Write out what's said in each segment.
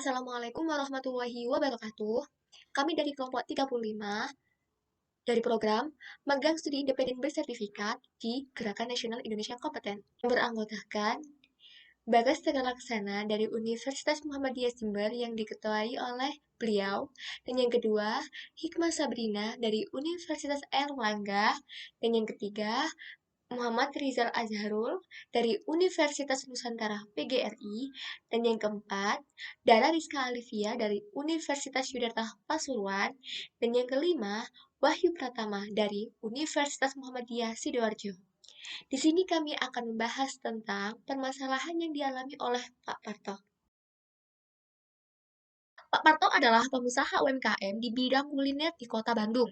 Assalamualaikum warahmatullahi wabarakatuh. Kami dari kelompok 35 dari program Magang Studi Independen Bersertifikat di Gerakan Nasional Indonesia Kompeten. Beranggotakan Bagas Tegar Laksana dari Universitas Muhammadiyah Jember yang diketuai oleh beliau. Dan yang kedua, Hikmah Sabrina dari Universitas Airlangga. Dan yang ketiga, Muhammad Rizal Azharul dari Universitas Nusantara PGRI, dan yang keempat, Dara Rizka Alivia dari Universitas Yudharta Pasuruan, dan yang kelima, Wahyu Pratama dari Universitas Muhammadiyah Sidoarjo. Di sini kami akan membahas tentang permasalahan yang dialami oleh Pak Parto. Pak Parto adalah pengusaha UMKM di bidang kuliner di Kota Bandung.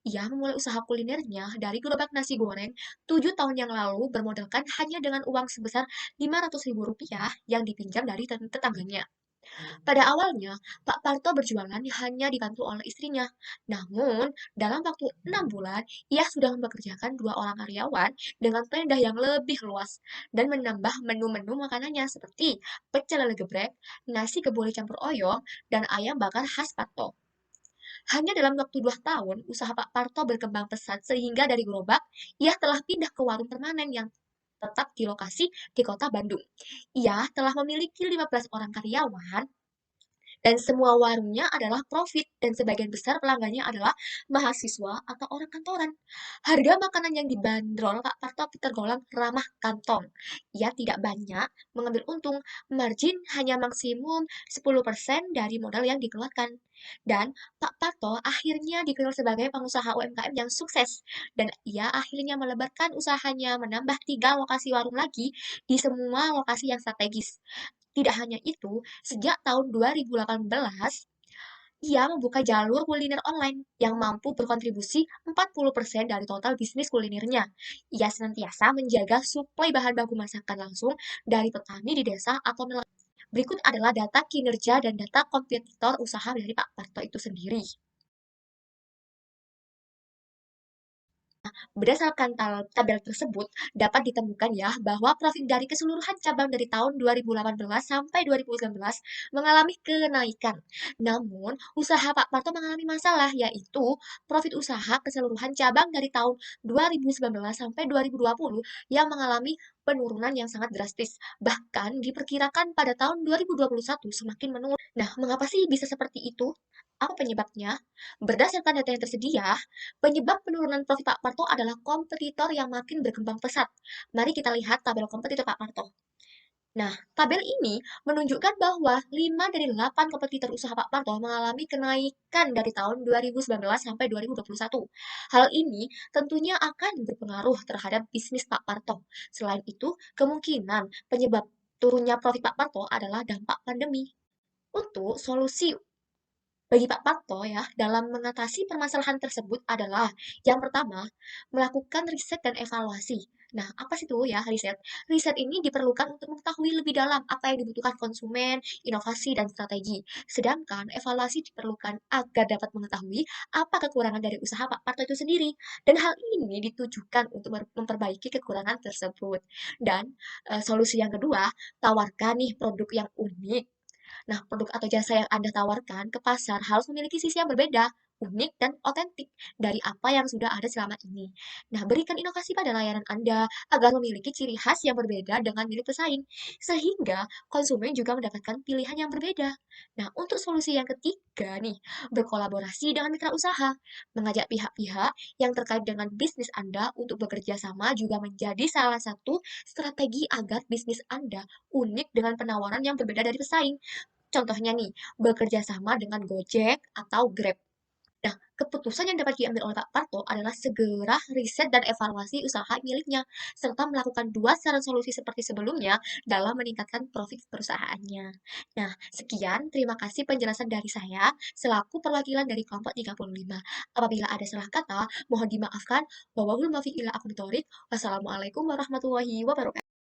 Ia memulai usaha kulinernya dari gerobak nasi goreng 7 tahun yang lalu bermodalkan hanya dengan uang sebesar Rp500.000 yang dipinjam dari tetangganya. Pada awalnya, Pak Parto berjualan hanya dibantu oleh istrinya. Namun, dalam waktu 6 bulan, ia sudah mempekerjakan 2 orang karyawan dengan tenda yang lebih luas dan menambah menu-menu makanannya seperti pecel lele geprek, nasi kebuli campur oyong, dan ayam bakar khas Parto. Hanya dalam waktu 2 tahun, usaha Pak Parto berkembang pesat sehingga dari gerobak, ia telah pindah ke warung permanen yang tetap di lokasi di kota Bandung. Ia telah memiliki 15 orang karyawan dan semua warungnya adalah profit dan sebagian besar pelanggannya adalah mahasiswa atau orang kantoran. Harga makanan yang dibanderol Pak Parto tergolong ramah kantong. Ia tidak banyak mengambil untung, margin hanya maksimum 10% dari modal yang dikeluarkan. Dan Pak Parto akhirnya dikenal sebagai pengusaha UMKM yang sukses. Dan ia akhirnya melebarkan usahanya menambah 3 lokasi warung lagi di semua lokasi yang strategis. Tidak hanya itu, sejak tahun 2018, ia membuka jalur kuliner online yang mampu berkontribusi 40% dari total bisnis kulinernya. Ia senantiasa menjaga suplai bahan baku masakan langsung dari petani di desa atau berikut adalah data kinerja dan data kompetitor usaha dari Pak Parto itu sendiri. Berdasarkan tabel tersebut, dapat ditemukan ya bahwa profit dari keseluruhan cabang dari tahun 2018 sampai 2019 mengalami kenaikan. Namun, usaha Pak Parto mengalami masalah, yaitu profit usaha keseluruhan cabang dari tahun 2019 sampai 2020 yang mengalami penurunan yang sangat drastis. Bahkan diperkirakan pada tahun 2021 semakin menurun. Nah, mengapa sih bisa seperti itu? Apa penyebabnya? Berdasarkan data yang tersedia, penyebab penurunan profit Pak Parto adalah kompetitor yang makin berkembang pesat. Mari kita lihat tabel kompetitor Pak Parto. Nah, tabel ini menunjukkan bahwa 5 dari 8 kompetitor usaha Pak Parto mengalami kenaikan dari tahun 2019 sampai 2021. Hal ini tentunya akan berpengaruh terhadap bisnis Pak Parto. Selain itu, kemungkinan penyebab turunnya profit Pak Parto adalah dampak pandemi. Untuk solusi bagi Pak Parto ya, dalam mengatasi permasalahan tersebut adalah yang pertama, melakukan riset dan evaluasi. Nah, apa sih itu ya riset? Riset ini diperlukan untuk mengetahui lebih dalam apa yang dibutuhkan konsumen, inovasi, dan strategi. Sedangkan evaluasi diperlukan agar dapat mengetahui apa kekurangan dari usaha Pak Parto itu sendiri. Dan hal ini ditujukan untuk memperbaiki kekurangan tersebut. Dan solusi yang kedua, tawarkan nih produk yang unik. Nah, produk atau jasa yang Anda tawarkan ke pasar harus memiliki sisi yang berbeda, unik, dan otentik dari apa yang sudah ada selama ini. Nah, berikan inovasi pada layanan Anda agar memiliki ciri khas yang berbeda dengan milik pesaing, sehingga konsumen juga mendapatkan pilihan yang berbeda. Nah, untuk solusi yang ketiga nih, berkolaborasi dengan mitra usaha, mengajak pihak-pihak yang terkait dengan bisnis Anda untuk bekerja sama juga menjadi salah satu strategi agar bisnis Anda unik dengan penawaran yang berbeda dari pesaing. Contohnya nih, bekerja sama dengan Gojek atau Grab. Nah, keputusan yang dapat diambil oleh Pak Parto adalah segera riset dan evaluasi usaha miliknya, serta melakukan 2 saran solusi seperti sebelumnya dalam meningkatkan profit perusahaannya. Nah, sekian, terima kasih penjelasan dari saya selaku perwakilan dari kelompok 35. Apabila ada salah kata, mohon dimaafkan. Wawahul muwaffiq ila aqwamit thoriq. Wassalamualaikum warahmatullahi wabarakatuh.